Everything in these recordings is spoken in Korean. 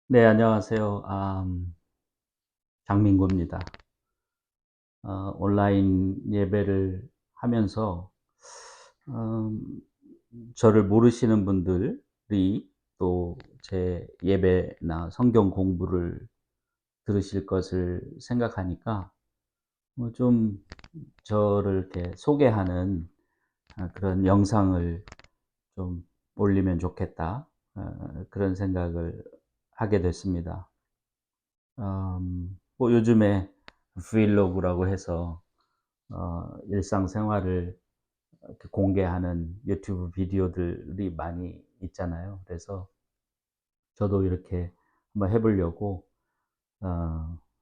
네, 안녕하세요. 장민구입니다. 온라인 예배를 하면서 음, 저를 모르시는 분들이 또 제 예배나 성경 공부를 들으실 것을 생각하니까 좀 저를 이렇게 소개하는 그런 영상을 좀 올리면 좋겠다. 그런 생각을 하게 됐습니다. 뭐 요즘에 브이로그라고 해서 일상생활을 이렇게 공개하는 유튜브 비디오들이 많이 있잖아요. 그래서 저도 이렇게 한번 해 보려고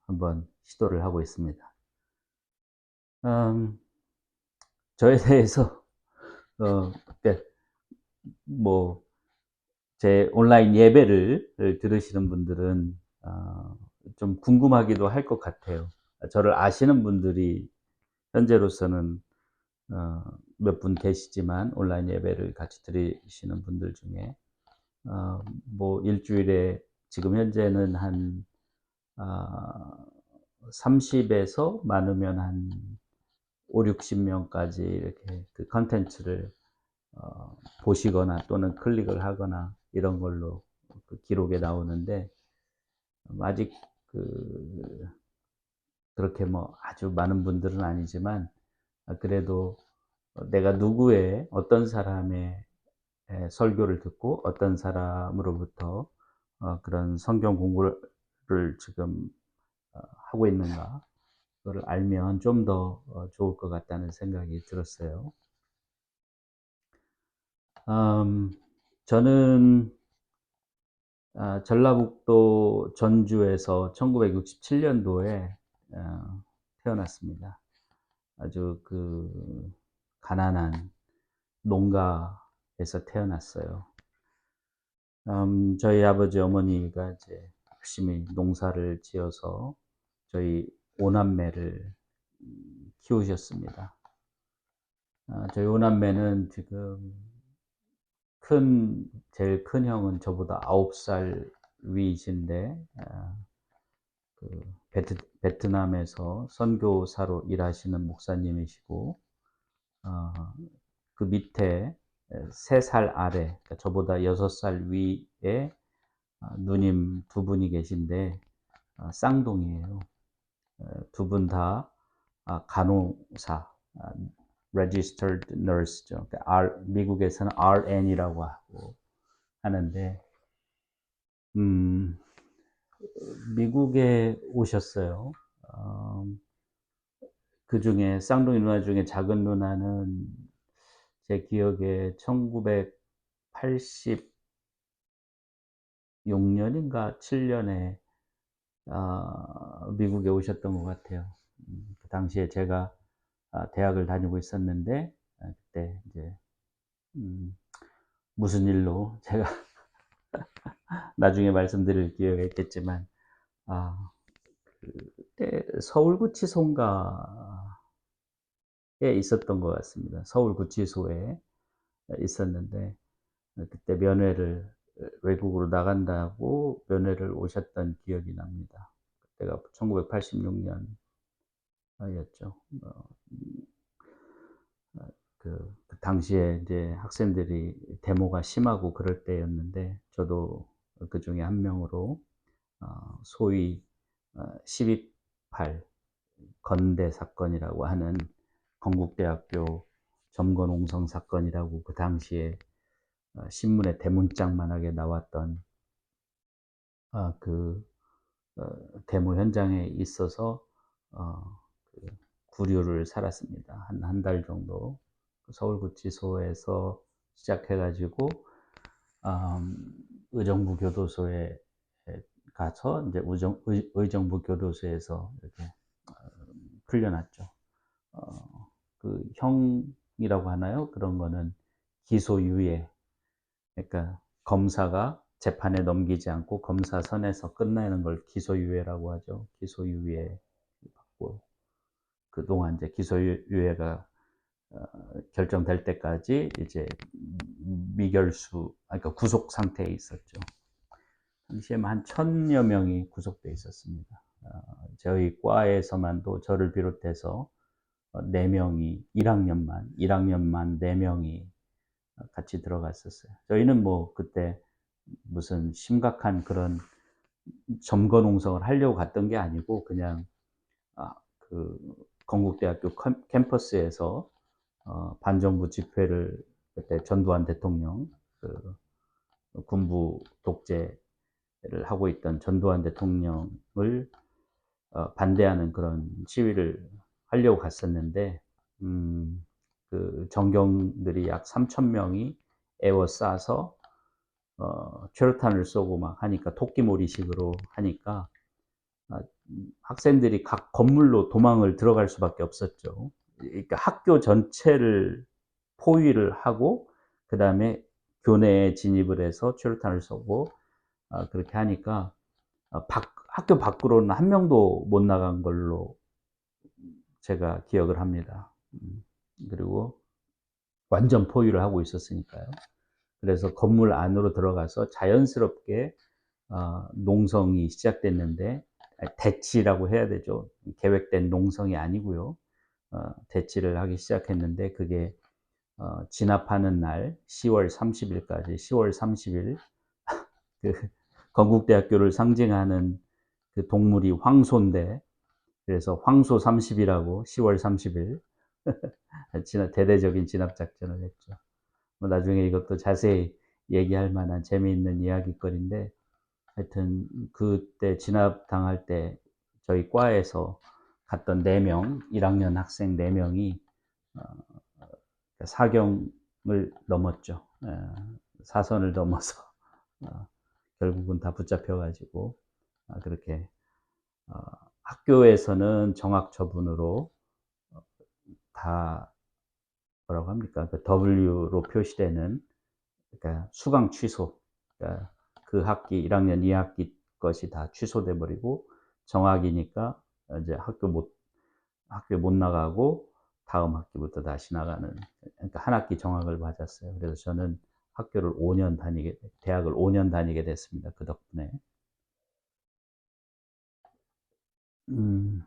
한번 시도를 하고 있습니다. 음 저에 대해서 그때 뭐 제 온라인 예배를 들으시는 분들은 좀 궁금하기도 할 것 같아요. 저를 아시는 분들이 현재로서는 몇 분 계시지만 온라인 예배를 같이 드리시는 분들 중에 뭐 일주일에 지금 현재는 한 아 30에서 많으면 한 5-60 명까지 이렇게 그 콘텐츠를 보시거나 또는 클릭을 하거나 이런 걸로 그 기록에 나오는데 아직 그 그렇게 뭐 아주 많은 분들은 아니지만 그래도 내가 누구의 어떤 사람의 설교를 듣고 어떤 사람으로부터 그런 성경 공부를 지금 하고 있는가 그거를 알면 좀 더 좋을 것 같다는 생각이 들었어요. 음, 저는 전라북도 전주에서 1967년도에 태어났습니다. 아주 그 가난한 농가에서 태어났어요. 저희 아버지 어머니가 이제 열심히 농사를 지어서 저희 5남매를 키우셨습니다. 저희 5남매는 지금 제일 큰 형은 저보다 9살 위이신데, 그 베트남에서 선교사로 일하시는 목사님이시고, 어, 그 밑에 3살 아래, 그러니까 저보다 6살 위에 누님 두 분이 계신데, 쌍둥이에요. 두 분 다 간호사, 아, registered nurse죠. 그러니까 미국에서는 RN이라고 하고 하는데, 음, 미국에 오셨어요. 어, 그 중에 쌍둥이 누나 중에 작은 누나는 제 기억에 1986년인가 7년에 미국에 오셨던 것 같아요. 그 당시에 제가 대학을 다니고 있었는데 그때 이제 음, 무슨 일로 제가 나중에 말씀드릴 기회가 있겠지만 아, 그때 서울구치소인가에 있었던 것 같습니다. 서울구치소에 있었는데 그때 면회를 외국으로 나간다고 면회를 오셨던 기억이 납니다. 그때가 1986년이었죠. 그 당시에 이제 학생들이 데모가 심하고 그럴 때였는데 저도 그 중에 한 명으로 소위 12.8 건대 사건이라고 하는 건국대학교 점거농성 사건이라고 그 당시에 신문에 대문짝만하게 나왔던 그 데모 현장에 있어서 어, 그 구류를 살았습니다. 한 달 정도 서울구치소에서 시작해가지고 의정부 교도소에 가서 이제 의정부 교도소에서 이렇게 풀려났죠. 그 형이라고 하나요? 그런 거는 기소유예. 그러니까 검사가 재판에 넘기지 않고 검사 선에서 끝내는 걸 기소유예라고 하죠. 기소유예 받고 그동안 이제 기소유예가 결정될 때까지 이제 미결수, 그러니까 구속 상태에 있었죠. 당시에 한 1000여 명이 구속돼 있었습니다. 저희 과에서만도 저를 비롯해서 4명이 1학년만 4명이 같이 들어갔었어요. 저희는 뭐 그때 무슨 심각한 그런 점거 농성을 하려고 갔던 게 아니고 그냥 그 건국대학교 캠퍼스에서 반정부 집회를 그때 전두환 대통령 그 군부 독재를 하고 있던 전두환 대통령을 반대하는 그런 시위를 하려고 갔었는데 그 정경들이 약 3,000명이 에워싸서 최루탄을 쏘고 막 하니까 토끼몰이식으로 하니까 학생들이 각 건물로 도망을 들어갈 수밖에 없었죠. 그러니까 학교 전체를 포위를 하고 그다음에 교내에 진입을 해서 최루탄을 쏘고 그렇게 하니까 학교 밖으로는 한 명도 못 나간 걸로 제가 기억을 합니다. 그리고 완전 포위를 하고 있었으니까요. 그래서 건물 안으로 들어가서 자연스럽게 농성이 시작됐는데 대치라고 해야 되죠. 계획된 농성이 아니고요. 대치를 하기 시작했는데 그게 진압하는 날 10월 30일까지 10월 30일 그 건국대학교를 상징하는 그 동물이 황소인데 그래서 황소 30이라고 10월 30일 대대적인 진압 작전을 했죠. 뭐 나중에 이것도 자세히 얘기할 만한 재미있는 이야기거리인데 하여튼 그때 진압 당할 때 저희 과에서 갔던 4명, 1학년 학생 4명이 사경을 넘었죠. 사선을 넘어서 결국은 다 붙잡혀가지고 그렇게 학교에서는 정학 처분으로 다 뭐라고 합니까? 그 W로 표시되는 그러니까 수강 취소. 그러니까 그 학기 1학년 2학기 것이 다 취소돼 버리고 정학이니까 이제 학교 못 나가고 다음 학기부터 다시 나가는 그러니까 한 학기 정학을 맞았어요. 그래서 저는 대학을 5년 다니게 됐습니다. 그 덕분에. 음,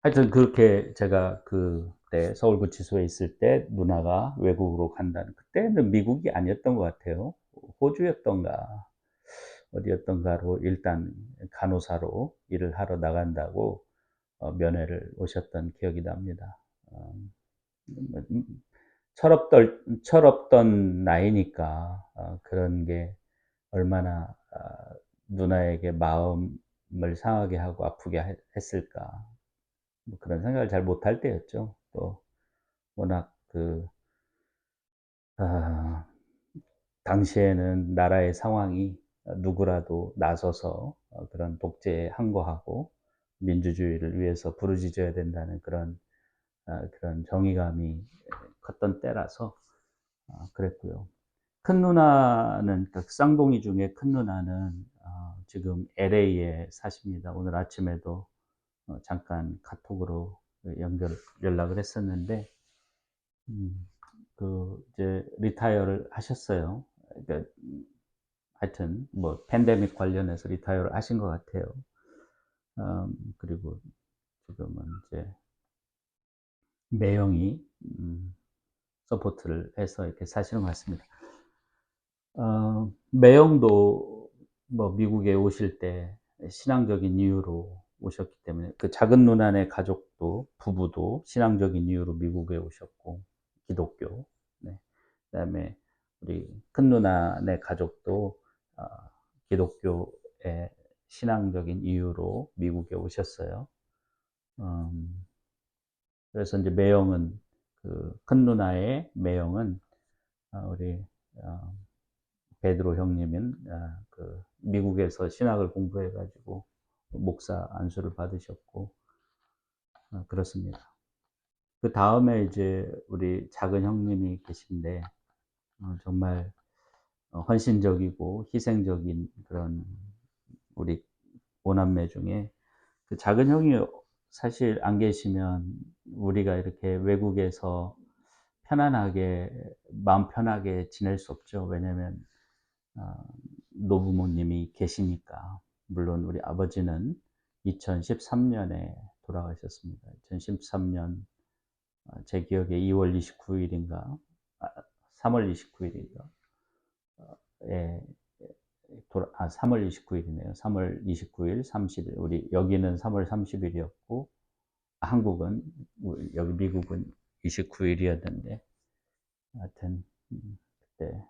하여튼 그렇게 제가 그때 서울구치소에 있을 때 누나가 외국으로 간다는 그때는 미국이 아니었던 것 같아요. 호주였던가 어디였던가로 일단 간호사로 일을 하러 나간다고 면회를 오셨던 기억이 납니다. 뭐, 철없던 나이니까 그런 게 얼마나 누나에게 마음을 상하게 하고 아프게 했을까 뭐 그런 생각을 잘 못할 때였죠. 또 워낙 아, 당시에는 나라의 상황이 누구라도 나서서 그런 독재에 항거하고 민주주의를 위해서 부르짖어야 된다는 그런 정의감이 컸던 때라서 그랬고요. 큰 누나는 그 쌍둥이 중에 큰 누나는 지금 LA에 사십니다. 오늘 아침에도 잠깐 카톡으로 연락을 했었는데 이제 리타이어를 하셨어요. 그러니까 하여튼 뭐 팬데믹 관련해서 리타이어를 하신 것 같아요. 그리고 지금은 이제 매형이 서포트를 해서 이렇게 사시는 것 같습니다. 매형도 뭐 미국에 오실 때 신앙적인 이유로 오셨기 때문에 그 작은 누나네 가족도 부부도 신앙적인 이유로 미국에 오셨고 기독교. 네. 그다음에 우리 큰 누나네 가족도 기독교의 신앙적인 이유로 미국에 오셨어요. 그래서 이제 매형은 그 큰 누나의 매형은 우리 베드로 형님은 그 미국에서 신학을 공부해 가지고 목사 안수를 받으셨고 그렇습니다. 그 다음에 이제 우리 작은 형님이 계신데 정말 헌신적이고 희생적인 그런 우리 오남매 중에 그 작은 형이 사실 안 계시면 우리가 이렇게 외국에서 편안하게 마음 편하게 지낼 수 없죠. 왜냐하면 노부모님이 계시니까. 물론 우리 아버지는 2013년에 돌아가셨습니다. 2013년 제 기억에 2월 29일인가 3월 29일인가 예, 3월 29일이네요. 3월 29일, 30일. 우리 여기는 3월 30일이었고 한국은 여기 미국은 29일이었는데 하여튼 그때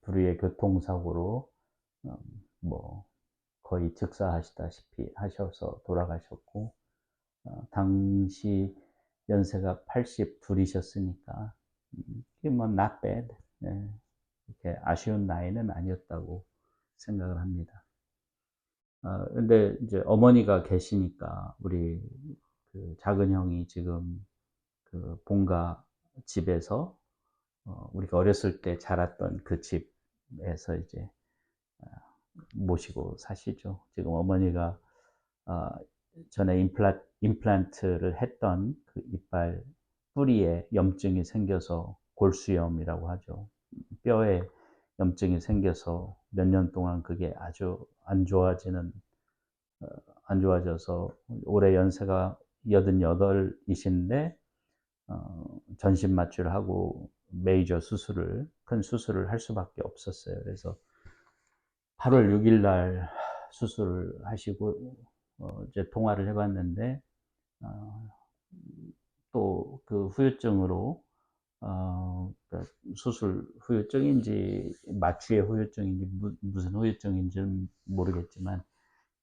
불의의 교통사고로 음, 뭐 거의 즉사하시다시피 하셔서 돌아가셨고 당시 연세가 82이셨으니까 이게 뭐 not bad. 네, 이렇게 아쉬운 나이는 아니었다고 생각을 합니다. 근데 이제 어머니가 계시니까 우리 그 작은 형이 지금 그 본가 집에서 우리가 어렸을 때 자랐던 그 집에서 이제 어, 모시고 사시죠. 지금 어머니가 어, 전에 임플란트를 했던 그 이빨 뿌리에 염증이 생겨서 골수염이라고 하죠. 뼈에 염증이 생겨서 몇 년 동안 그게 아주 어, 안 좋아져서 올해 연세가 88이신데 전신 마취를 하고 메이저 수술을 큰 수술을 할 수밖에 없었어요. 그래서 8월 6일 날 수술을 하시고 이제 통화를 해봤는데 어, 또그 후유증으로 그러니까 수술 후유증인지 마취의 후유증인지 무슨 후유증인지는 모르겠지만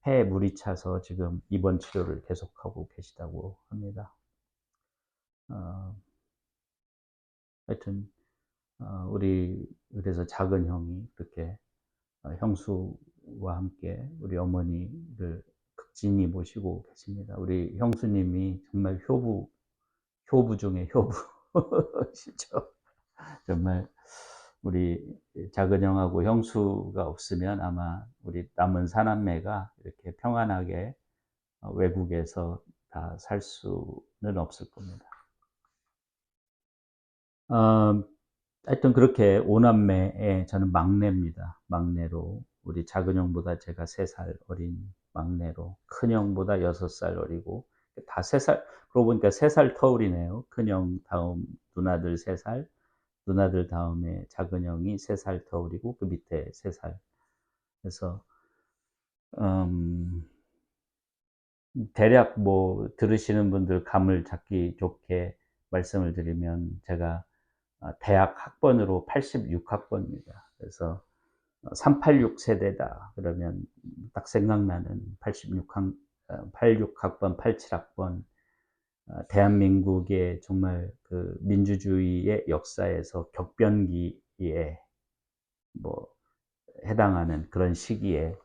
폐에 물이 차서 지금 입원 치료를 계속하고 계시다고 합니다. 어, 하여튼 우리 그래서 작은 형이 그렇게 형수와 함께 우리 어머니를 극진히 모시고 계십니다. 우리 형수님이 정말 효부 중에 효부시죠. 정말 우리 작은 형하고 형수가 없으면 아마 우리 남은 사남매가 이렇게 평안하게 외국에서 다 살 수는 없을 겁니다. 하여튼 그렇게 오남매에 저는 막내입니다. 막내로 우리 작은 형보다 제가 3살 어린 막내로 큰 형보다 6살 어리고 다 3살 그러고 보니까 3살 터울이네요. 큰 형 다음 누나들 3살 누나들 다음에 작은 형이 3살 터울이고 그 밑에 3살 그래서 음, 대략 뭐 들으시는 분들 감을 잡기 좋게 말씀을 드리면 제가 대학 학번으로 86학번입니다. 그래서 386 세대다. 그러면 딱 생각나는 86학번, 87학번, 대한민국의 정말 그 민주주의의 역사에서 격변기에 뭐 해당하는 그런 시기에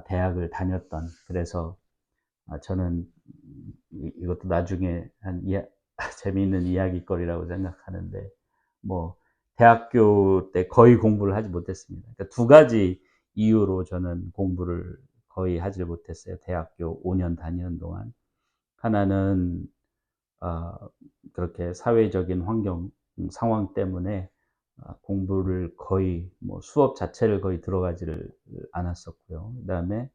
대학을 다녔던 그래서 저는 이것도 나중에 한 재미있는 이야기거리라고 생각하는데 뭐 대학교 때 거의 공부를 하지 못했습니다. 그러니까 두 가지 이유로 저는 공부를 거의 하지 못했어요. 대학교 5년 다니는 동안 하나는 어, 그렇게 사회적인 환경 상황 때문에 공부를 거의 뭐 수업 자체를 거의 들어가지를 않았었고요. 그다음에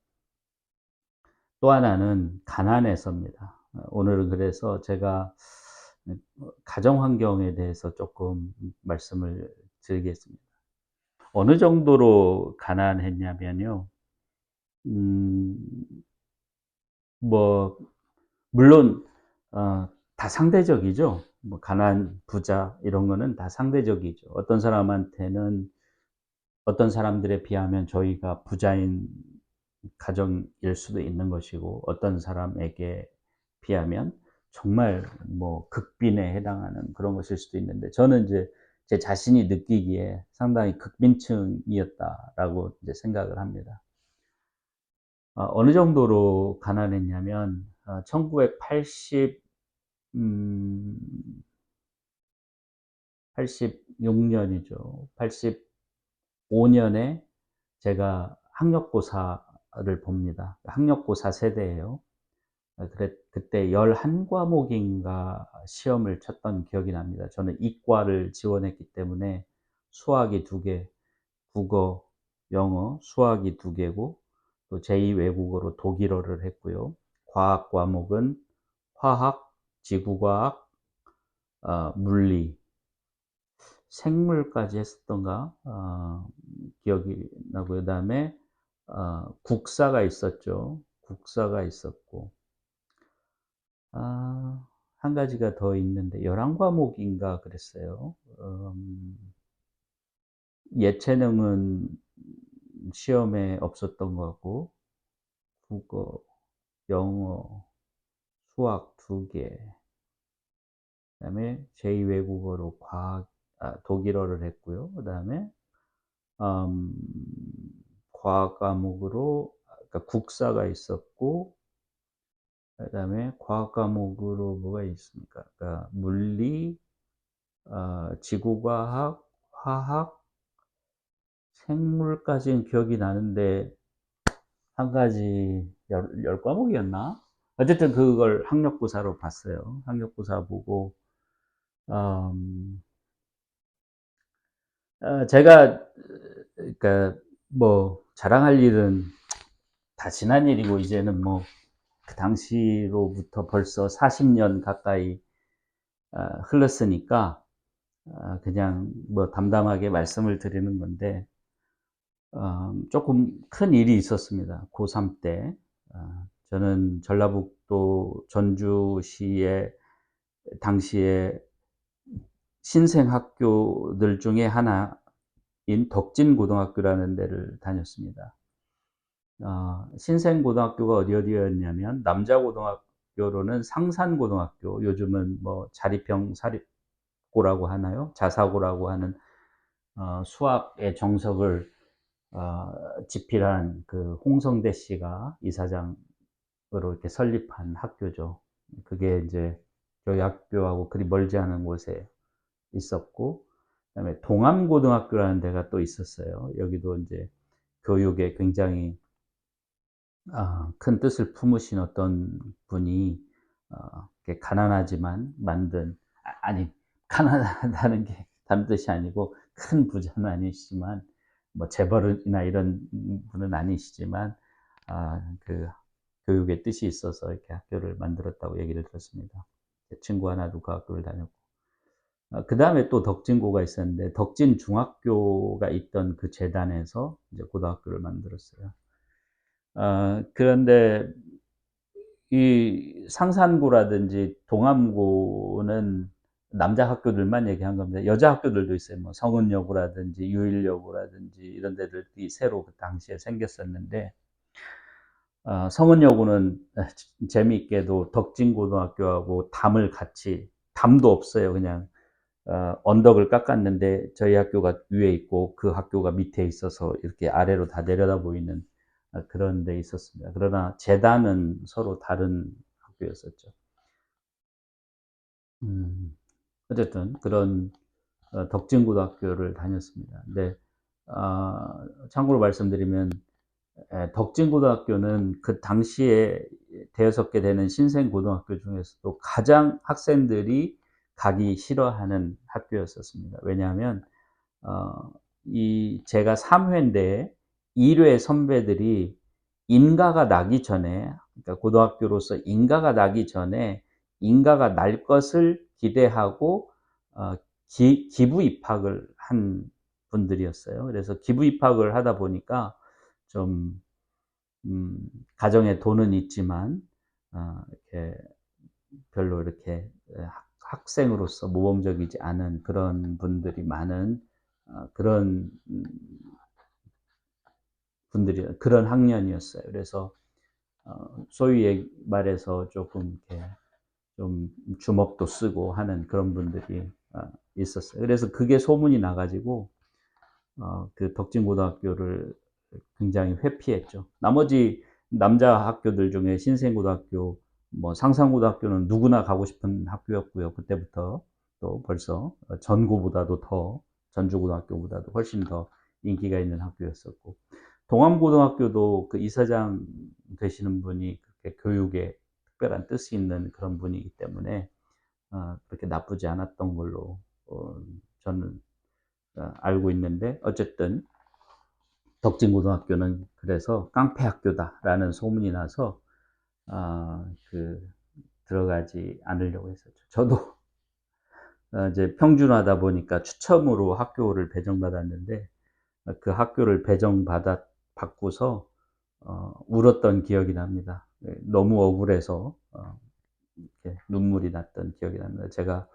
또 하나는 가난해서입니다. 오늘은 그래서 제가 가정 환경에 대해서 조금 말씀을 드리겠습니다. 어느 정도로 가난했냐면요. 음, 뭐, 물론, 다 상대적이죠. 뭐, 가난, 부자, 이런 거는 다 상대적이죠. 어떤 사람한테는, 어떤 사람들에 비하면 저희가 부자인 가정일 수도 있는 것이고, 어떤 사람에게 비하면 정말 뭐 극빈에 해당하는 그런 것일 수도 있는데, 저는 이제 제 자신이 느끼기에 상당히 극빈층이었다라고 이제 생각을 합니다. 어느 정도로 가난했냐면, 1980, 86년이죠. 85년에 제가 학력고사를 봅니다. 학력고사 세대예요. 그때 11과목인가 시험을 쳤던 기억이 납니다. 저는 이과를 지원했기 때문에 수학이 2개, 국어, 영어, 수학이 2개고 또 제2 외국어로 독일어를 했고요. 과학 과목은 화학, 지구과학, 물리, 생물까지 했었던가 기억이 나고요. 그다음에 국사가 있었죠. 국사가 있었고 한 가지가 더 있는데 11 과목인가 그랬어요. 예체능은 시험에 없었던 것 같고 국어, 영어, 수학 2개 그다음에 제2 외국어로 독일어를 했고요. 그다음에 음 과학 과목으로 그러니까 국사가 있었고 그다음에 과학 과목으로 뭐가 있습니까? 그러니까 물리, 지구과학, 화학, 생물까지는 기억이 나는데 한 가지 10 과목이었나? 어쨌든 그걸 학력고사로 봤어요. 학력고사 보고 음 제가 그러니까 뭐 자랑할 일은 다 지난 일이고 이제는 뭐 그 당시로부터 벌써 40년 가까이 흘렀으니까 그냥 뭐 담담하게 말씀을 드리는 건데 쪼끔 큰 일이 있었습니다. 고3 때. 저는 전라북도 전주시의 당시에 신생 학교들 중에 하나인 덕진고등학교라는 데를 다녔습니다. 신생 고등학교가 어디였냐면 남자 고등학교로는 상산고등학교, 요즘은 뭐 자립형 사립고라고 하나요? 자사고라고 하는 수학의 정석을 집필한 그 홍성대 씨가 이사장으로 이렇게 설립한 학교죠. 그게 인제 저희 학교하고 그리 멀지 않은 곳에 있었고 그다음에 동암고등학교라는 데가 또 있었어요. 여기도 인제 교육에 굉장히 큰 뜻을 품으신 어떤 분이 이렇게 가난하지만 만든 아니 가난하다는 게 다른 뜻이 아니고 큰 부자는 아니시지만 뭐 재벌이나 이런 분은 아니시지만 그 교육의 뜻이 있어서 이렇게 학교를 만들었다고 얘기를 들었습니다. 제 친구 하나도 그 학교를 다녔고 그다음에 또 덕진고가 있었는데 덕진중학교가 있던 그 재단에서 이제 고등학교를 만들었어요. 그런데 이 상산고라든지 동암고는 남자 학교들만 얘기한 겁니다. 여자 학교들도 있어요. 뭐 성은여고라든지 유일여고라든지 이런 데들이 새로 그 당시에 생겼었는데 성은여고는 재미있게도 덕진고등학교하고 담을 같이 담도 없어요. 그냥 언덕을 깎았는데 저희 학교가 위에 있고 그 학교가 밑에 있어서 이렇게 아래로 다 내려다 보이는 그런 데 있었습니다. 그러나 재단은 서로 다른 학교였었죠. 음. 어쨌든 그런 덕진고등학교를 다녔습니다. 근데 참고로 말씀드리면 덕진고등학교는 그 당시에 대여섯 개 되는 신생고등학교 중에서도 가장 학생들이 가기 싫어하는 학교였었습니다. 왜냐하면 어 이 제가 3 회인데 1회 선배들이 인가가 나기 전에 그러니까 고등학교로서 인가가 나기 전에 인가가 날 것을 기대하고 어 기부 입학을 한 분들이었어요. 그래서 기부 입학을 하다 보니까 좀 음 가정에 돈은 있지만 이렇게 별로 이렇게 학생으로서 모범적이지 않은 그런 분들이 많은 그런 분들이 그런 학년이었어요. 그래서 소위 말해서 조금 이렇게 좀 주먹도 쓰고 하는 그런 분들이 있었어요. 그래서 그게 소문이 나 가지고 그 덕진고등학교를 굉장히 회피했죠. 나머지 남자 학교들 중에 신생고등학교, 뭐 상산고등학교는 누구나 가고 싶은 학교였고요. 그때부터 또 벌써 전고보다도 더 전주고등학교보다도 훨씬 더 인기가 있는 학교였었고 동암고등학교도 그 이사장 되시는 분이 그렇게 교육에 특별한 뜻이 있는 그런 분이기 때문에 그렇게 나쁘지 않았던 걸로 저는 알고 있는데 어쨌든 덕진고등학교는 그래서 깡패 학교다라는 소문이 나서 들어가지 않으려고 했었죠. 저도 이제 평준화다 보니까 추첨으로 학교를 배정받았는데 그 학교를 바꾸서 울었던 기억이 납니다. 너무 억울해서 이렇게 눈물이 났던 기억이 납니다. 제가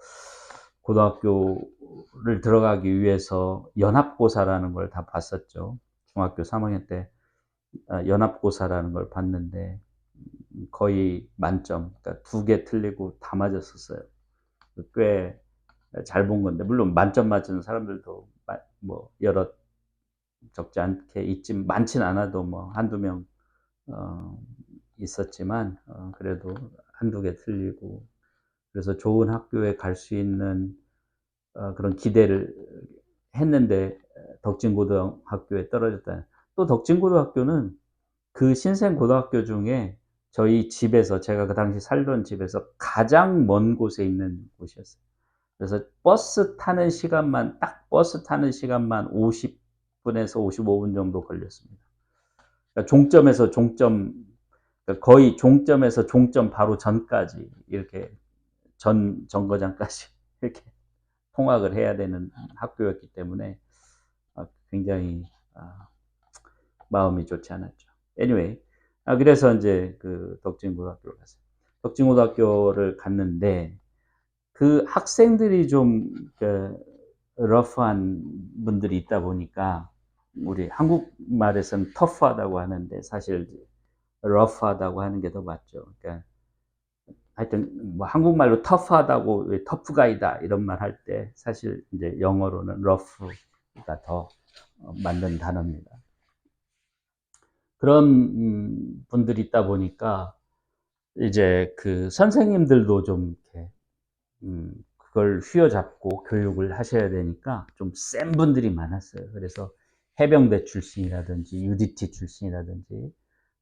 고등학교를 들어가기 위해서 연합고사라는 걸 다 봤었죠. 중학교 3학년 때 연합고사라는 걸 봤는데 거의 만점, 그러니까 2개 틀리고 다 맞았었어요. 꽤 잘 본 건데, 물론 만점 맞은 사람들도 뭐 여러 적지 않게 있지만 많진 않아도 뭐 한두 명 있었지만 그래도 한두 개 틀리고, 그래서 좋은 학교에 갈 수 있는 그런 기대를 했는데 덕진고등학교에 떨어졌다. 또 덕진고등학교는 그 신생고등학교 중에 저희 집에서, 제가 그 당시 살던 집에서 가장 먼 곳에 있는 곳이었어요. 그래서 버스 타는 시간만 50분에서 55분 정도 걸렸습니다. 그러니까 그러니까 거의 종점에서 종점 바로 전까지, 이렇게 정거장까지 이렇게 통학을 해야 되는 학교였기 때문에 굉장히 마음이 좋지 않았죠. Anyway, 그래서 이제 그 덕진고등학교를 갔어요. 덕진고등학교를 갔는데 그 학생들이 좀 러프한 분들이 있다 보니까, 우리 한국말에서는 터프하다고 하는데 사실 러프하다고 하는 게 더 맞죠. 그러니까 하여튼 뭐 한국말로 터프하다고, 터프가이다 이런 말 할 때 사실 이제 영어로는 러프가 더 맞는 단어입니다. 그런 분들이 있다 보니까 이제 그 선생님들도 좀 이렇게 그걸 휘어잡고 교육을 하셔야 되니까 좀 센 분들이 많았어요. 그래서 해병대 출신이라든지 UDT 출신이라든지,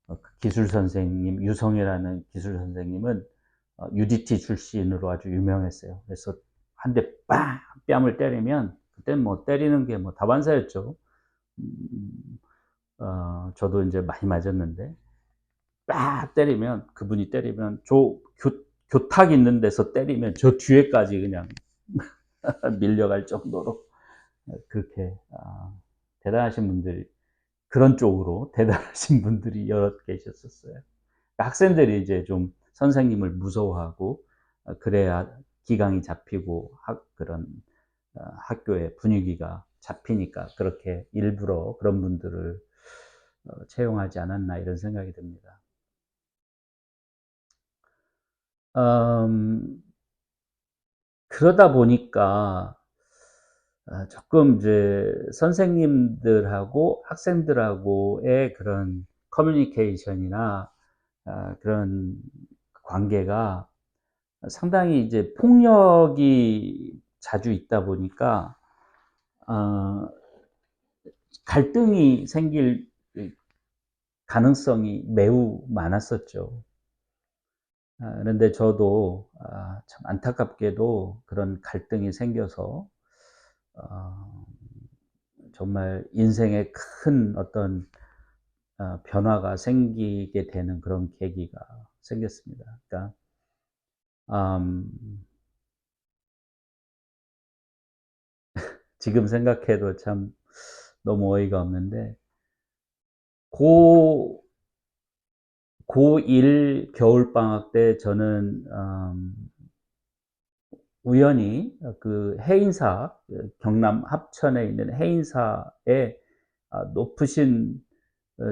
그 기술 선생님 유성이라는 기술 선생님은 UDT 출신으로 아주 유명했어요. 그래서 한 대 빵 뺨을 때리면, 그때는 뭐 때리는 게 뭐 다반사였죠. 저도 이제 많이 맞았는데, 빡 때리면, 그분이 때리면 교탁 있는 데서 때리면 저 뒤에까지 그냥 밀려갈 정도로 그렇게 대단하신 분들이, 그런 쪽으로 대단하신 분들이 여럿 계셨었어요. 학생들이 이제 좀 선생님을 무서워하고 그래야 기강이 잡히고 그런 학교의 분위기가 잡히니까 그렇게 일부러 그런 분들을 채용하지 않았나, 이런 생각이 듭니다. 그러다 보니까 조금 이제 선생님들하고 학생들하고의 그런 커뮤니케이션이나 그런 관계가 상당히 이제 폭력이 자주 있다 보니까 어 갈등이 생길 가능성이 매우 많았었죠. 그런데 저도 참 안타깝게도 그런 갈등이 생겨서 어 정말 인생에 큰 어떤 변화가 생기게 되는 그런 계기가 생겼습니다. 그러니까 음 지금 생각해도 참 너무 어이가 없는데, 고 고1 겨울방학 때 저는 우연히 그 해인사, 경남 합천에 있는 해인사에 높으신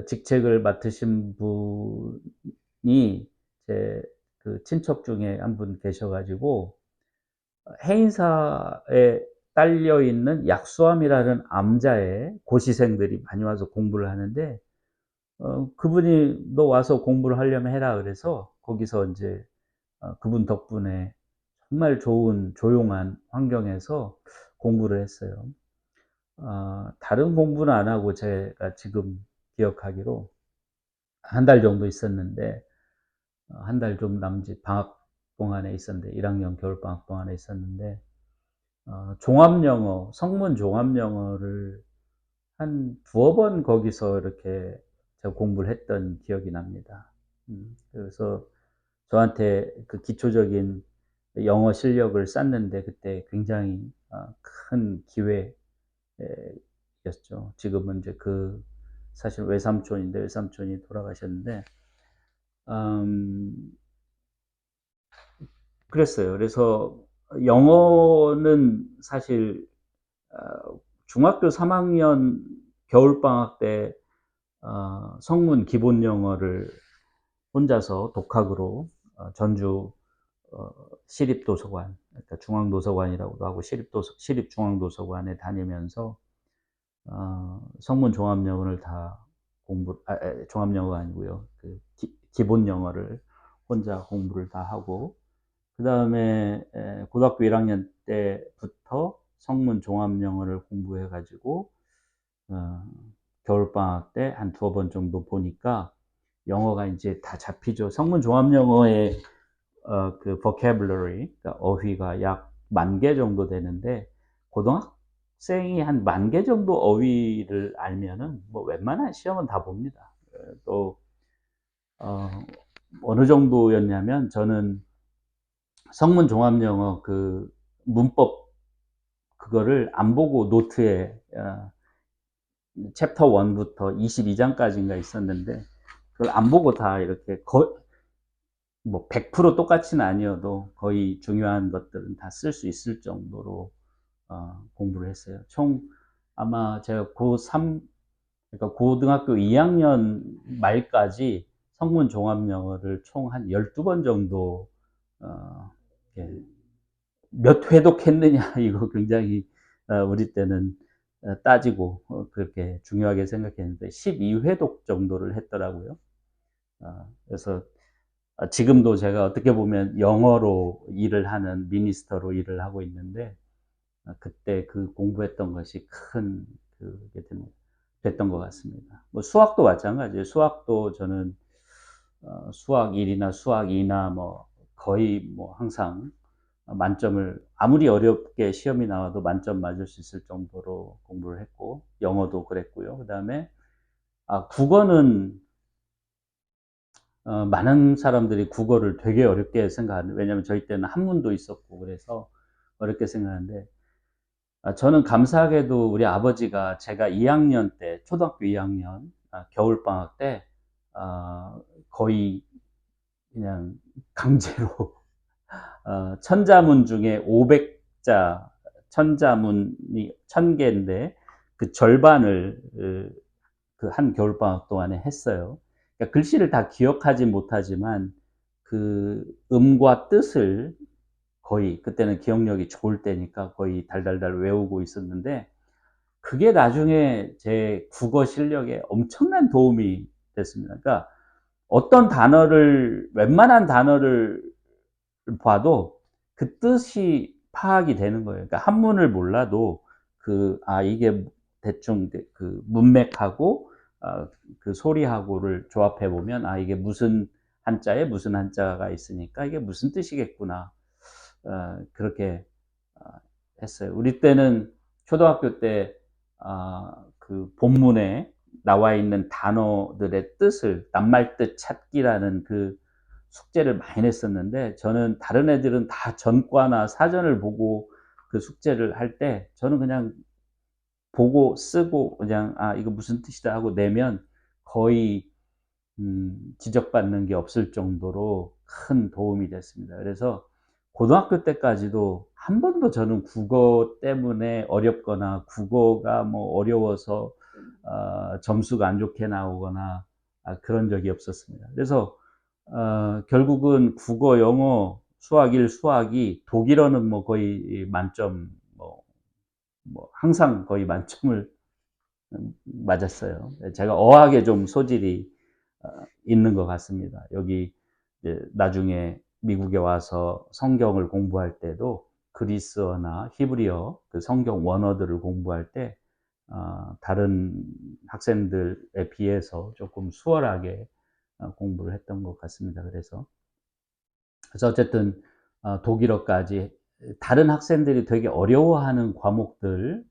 직책을 맡으신 분이 제 그 친척 중에 한 분 계셔 가지고, 해인사에 딸려 있는 약수함이라는 암자에 고시생들이 많이 와서 공부를 하는데, 그분이 "너 와서 공부를 하려면 해라." 그래서 거기서 인제 그분 덕분에 정말 좋은 조용한 환경에서 공부를 했어요. 다른 공부는 안 하고 제가 지금 기억하기로 한 달 정도 있었는데, 한 달 좀 남짓 방학 동안에 있었는데, 1 학년 겨울방학 동안에 있었는데 종합영어, 성문 종합영어를 한 두어 번 거기서 이렇게 제가 공부를 했던 기억이 납니다. 그래서 저한테 그 기초적인 영어 실력을 쌓는데 그때 굉장히 큰 기회 였죠. 지금은 이제 그 사실 외삼촌인데 외삼촌이 돌아가셨는데 음 그랬어요. 그래서 영어는 사실 중학교 3 학년 겨울방학 때 성문 기본 영어를 혼자서 독학으로 전주 어 시립도서관, 그러니까 중앙도서관이라고도 하고 시립중앙도서관에 다니면서 성문 종합영어를 다 종합영어가 아니고요. 그 기본 영어를 혼자 공부를 다 하고 그다음에 고등학교 1 학년 때부터 성문 종합영어를 공부해 가지고 어 겨울방학 때 한 두어 번 정도 보니까 영어가 인제 다 잡히죠. 성문 종합영어의 그 vocabulary, 그러니까 어휘가 약 10,000개 정도 되는데 고등학생이 한 10,000개 정도 어휘를 알면은 뭐 웬만한 시험은 다 봅니다. 또 어 어느 정도였냐면 저는 성문 종합영어 그 문법 그거를 안 보고 노트에 챕터 1 부터 22 장까지인가 있었는데 그걸 안 보고 다 이렇게 뭐 100% 똑같이는 아니어도 거의 중요한 것들은 다 쓸 수 있을 정도로 공부를 했어요. 총 아마 제가 고3, 그러니까 고등학교 2 학년 말까지 성문 종합 영어를 총 한 12번 정도 어 이렇게 몇 회독했느냐 이거 굉장히 우리 때는 따지고 그렇게 중요하게 생각했는데 12회독 정도를 했더라고요. 그래서 지금도 제가 어떻게 보면 영어로 일을 하는 미니스터로 일을 하고 있는데 그때 그 공부했던 것이 큰 그게 됐던 것 같습니다. 뭐 수학도 마찬가지예요. 수학도 저는 수학 1이나 수학 2나 뭐 거의 뭐 항상 만점을 아무리 어렵게 시험이 나와도 만점 맞을 수 있을 정도로 공부를 했고 영어도 그랬고요. 그다음에 국어는 많은 사람들이 국어를 되게 어렵게 생각하는, 왜냐하면 저희 때는 한문도 있었고 그래서 어렵게 생각하는데 저는 감사하게도 우리 아버지가 제가 2 학년 때 초등학교 2 학년 겨울방학 때 거의 그냥 강제로 천자문 중에 500자 천자문이 1000개인데 그 절반을 그 한 겨울방학 동안에 했어요. 그러니까 글씨를 다 기억하진 못하지만 그 음과 뜻을 거의, 그때는 기억력이 좋을 때니까 거의 달달달 외우고 있었는데 그게 나중에 제 국어 실력에 엄청난 도움이 됐습니다. 그러니까 어떤 단어를, 웬만한 단어를 봐도 그 뜻이 파악이 되는 거예요. 그러니까 한문을 몰라도 이게 대충 그 문맥하고 그 소리하고를 조합해 보면 이게 무슨 한자에 무슨 한자가 있으니까 이게 무슨 뜻이겠구나. 그렇게 어 했어요. 우리 때는 초등학교 때 그 본문에 나와 있는 단어들의 뜻을 낱말뜻 찾기라는 그 숙제를 많이 냈었는데 저는 다른 애들은 다 전과나 사전을 보고 그 숙제를 할 때 저는 그냥 보고 쓰고 그냥 '아 이거 무슨 뜻이다.' 하고 내면 거의 지적받는 게 없을 정도로 큰 도움이 됐습니다. 그래서 고등학교 때까지도 한 번도 저는 국어 때문에 어렵거나 국어가 뭐 어려워서 점수가 안 좋게 나오거나 그런 적이 없었습니다. 그래서 결국은 국어, 영어, 수학 1, 수학 2, 독일어는 뭐 거의 만점, 뭐 항상 거의 만점을 맞았어요. 제가 어학에 좀 소질이 있는 것 같습니다. 여기 이제 나중에 미국에 와서 성경을 공부할 때도 그리스어나 히브리어 그 성경 원어들을 공부할 때 다른 학생들에 비해서 조금 수월하게 공부를 했던 것 같습니다. 그래서 어쨌든 독일어까지 다른 학생들이 되게 어려워하는 과목들,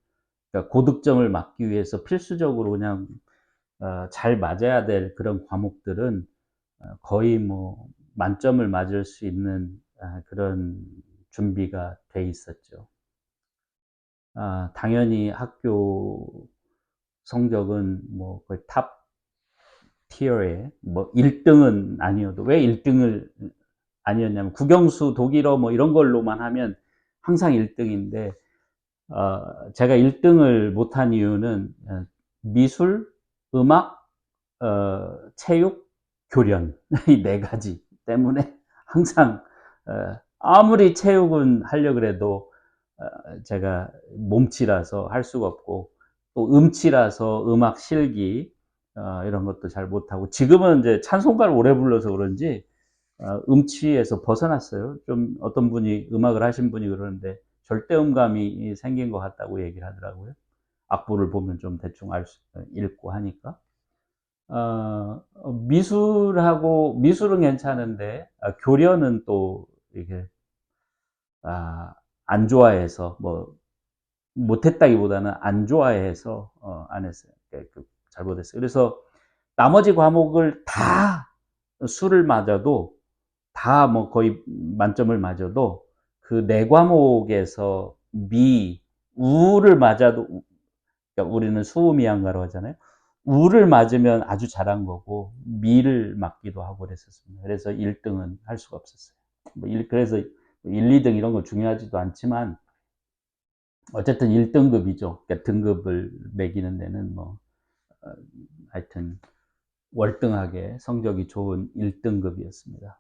그러니까 고득점을 맞기 위해서 필수적으로 그냥 잘 맞아야 될 그런 과목들은 거의 뭐 만점을 맞을 수 있는 그런 준비가 돼 있었죠. 당연히 학교 성적은 뭐 거의 탑 티어에 뭐 1등은 아니어도, 왜 1등을 아니었냐면 국영수, 독일어 뭐 이런 걸로만 하면 항상 1등인데, 제가 1등을 못한 이유는 미술, 음악, 체육, 교련 이 네 가지 때문에 항상 아무리 체육은 하려고 그래도 제가 몸치라서 할 수가 없고, 또 음치라서 음악 실기 이런 것도 잘 못하고, 지금은 이제 찬송가를 오래 불러서 그런지 음치에서 벗어났어요. 좀 어떤 분이, 음악을 하신 분이 그러는데 절대음감이 생긴 것 같다고 얘기를 하더라고요. 악보를 보면 좀 대충 읽고 하니까. 미술은 괜찮은데 교련은 또 이게 안 좋아해서, 뭐 못했다기보다는 안 좋아해서 안 했어요. 잘못했어요. 그래서 나머지 과목을 다 수를 맞아도, 다 뭐 거의 만점을 맞아도 그 네 과목에서 우를 맞아도, 그러니까 우리는 수음이한가로 하잖아요. 우를 맞으면 아주 잘한 거고 미를 맞기도 하고 그랬었습니다. 그래서 1등은 할 수가 없었어요. 그래서 1, 2등 이런 거 중요하지도 않지만 어쨌든 1등급이죠. 그러니까 등급을 매기는 데는 뭐 하여튼 월등하게 성적이 좋은 1등급이었습니다.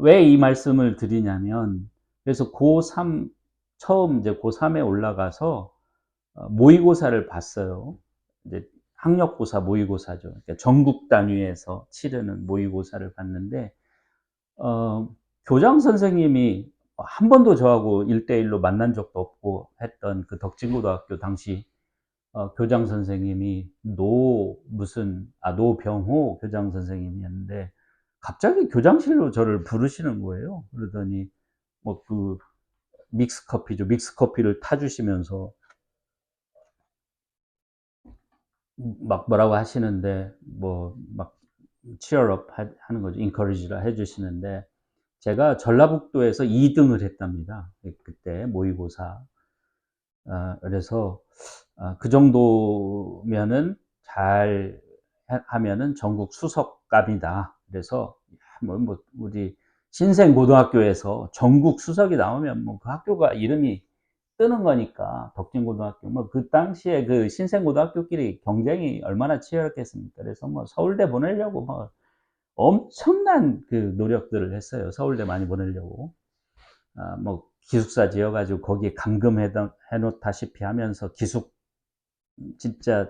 왜 이 말씀을 드리냐면, 그래서 고3, 처음 이제 고3에 올라가서 모의고사를 봤어요. 이제 학력고사 모의고사죠. 그러니까 전국 단위에서 치르는 모의고사를 봤는데, 교장 선생님이 한 번도 저하고 1대1로 만난 적도 없고 했던 그 덕진고등학교 당시 교장 선생님이 노병호 교장 선생님이었는데, 갑자기 교장실로 저를 부르시는 거예요. 그러더니 뭐 그 믹스커피죠. 믹스커피를 타주시면서 막 뭐라고 하시는데, 뭐 막 치얼업 하는 거죠. 인커리지를 해주시는데, 제가 전라북도에서 2등을 했답니다. 그때 모의고사. 그래서 그 정도면은 잘 하면은 전국 수석감이다. 그래서 우리 신생고등학교에서 전국 수석이 나오면 뭐 그 학교가 이름이 뜨는 거니까, 덕진고등학교. 뭐 그 당시에 그 신생고등학교끼리 경쟁이 얼마나 치열했겠습니까. 그래서 뭐 서울대 보내려고 뭐 엄청난 그 노력들을 했어요. 서울대 많이 보내려고. 뭐 기숙사 지어가지고 거기에 감금해 놓다시피 하면서, 진짜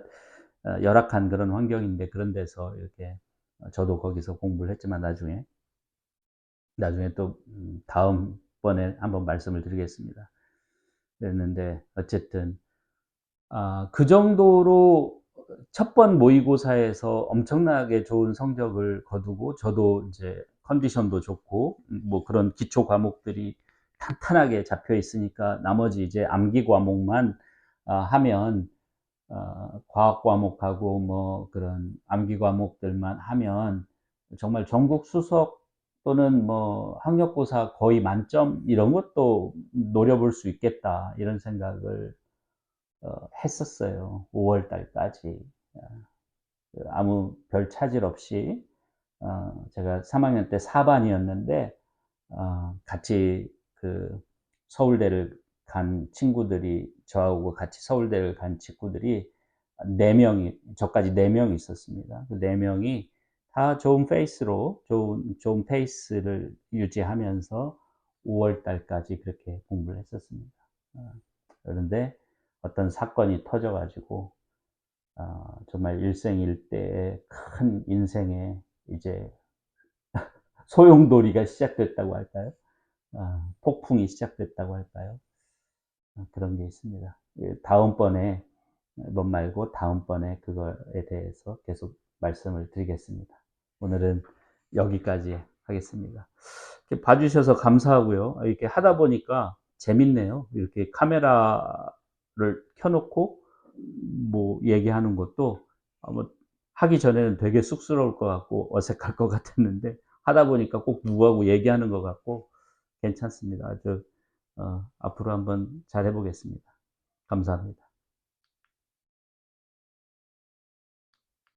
열악한 그런 환경인데, 그런 데서 이렇게 저도 거기서 공부를 했지만, 나중에 또 다음번에 한번 말씀을 드리겠습니다. 그랬는데 어쨌든 그 정도로 첫 번 모의고사에서 엄청나게 좋은 성적을 거두고, 저도 이제 컨디션도 좋고 뭐 그런 기초 과목들이 탄탄하게 잡혀 있으니까, 나머지 이제 암기 과목만 하면, 과학 과목하고 뭐 그런 암기 과목들만 하면 정말 전국 수석 또는 뭐 학력고사 거의 만점 이런 것도 노려볼 수 있겠다, 이런 생각을 했었어요. 5월 달까지. 아무 별 차질 없이, 제가 3학년 때 4반이었는데, 같이 그 서울대를 간 친구들이, 저하고 같이 서울대를 간 친구들이 4명이, 저까지 4명이 있었습니다. 그 4명이 다 좋은 페이스로, 좋은 페이스를 유지하면서 5월 달까지 그렇게 공부를 했었습니다. 그런데 어떤 사건이 터져가지고, 정말 일생일대의 큰 인생에 이제 소용돌이가 시작됐다고 할까요? 폭풍이 시작됐다고 할까요? 그런 게 있습니다. 다음번에, 이번 말고 다음번에 그거에 대해서 계속 말씀을 드리겠습니다. 오늘은 여기까지 하겠습니다. 이렇게 봐주셔서 감사하고요. 이렇게 하다 보니까 재밌네요. 이렇게 카메라로 를 켜놓고 뭐 얘기하는 것도 뭐 하기 전에는 되게 쑥스러울 것 같고 어색할 것 같았는데 하다 보니까 꼭 누구하고 얘기하는 것 같고 괜찮습니다. 아주 앞으로 한번 잘해 보겠습니다. 감사합니다.